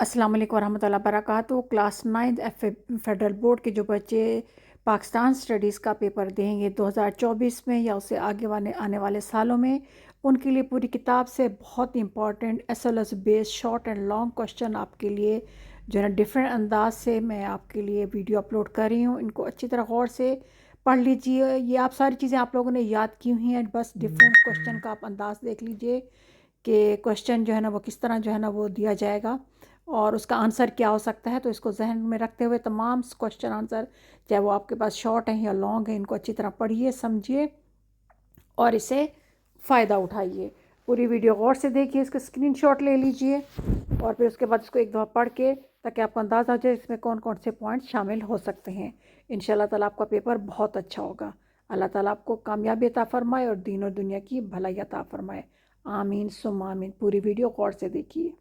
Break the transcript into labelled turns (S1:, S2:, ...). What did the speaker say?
S1: अस्सलाम वालेकुम वरहमतुल्लाहि वबरकातुहू। क्लास 9 फेडरल बोर्ड के जो बच्चे पाकिस्तान स्टडीज़ का पेपर देंगे 2024 में या उससे आगे वाले आने वाले सालों में, उनके लिए पूरी किताब से बहुत important SLS based short and long question आपके लिए जो है डिफरेंट अंदाज से मैं आपके लिए वीडियो अपलोड कर रही हूँ। इनको अच्छी तरह गौर से पढ़ लीजिए। ये आप सारी चीज़ें आप लोगों ने याद की हुई हैं, बस डिफरेंट क्वेश्चन का आप अंदाज़ देख लीजिए कि क्वेश्चन जो है ना वो किस तरह जो है ना वो दिया जाएगा और उसका आंसर क्या हो सकता है। तो इसको जहन में रखते हुए तमाम क्वेश्चन आंसर, चाहे वो आपके पास शॉर्ट हैं या लॉन्ग हैं, इनको अच्छी तरह पढ़िए, समझिए और इसे फ़ायदा उठाइए। पूरी वीडियो गौर से देखिए, इसका स्क्रीनशॉट ले लीजिए और फिर उसके बाद इसको एक दफ़ा पढ़ के, ताकि आपको अंदाज़ा हो जाए इसमें कौन कौन से पॉइंट शामिल हो सकते हैं। इंशाल्लाह ताला आपका पेपर बहुत अच्छा होगा। अल्लाह ताला आपको कामयाबी अता फ़रमाए और दीन और दुनिया की भलाई अता फ़रमाए। आमीन सुम्मा आमीन। पूरी वीडियो गौर से देखिए।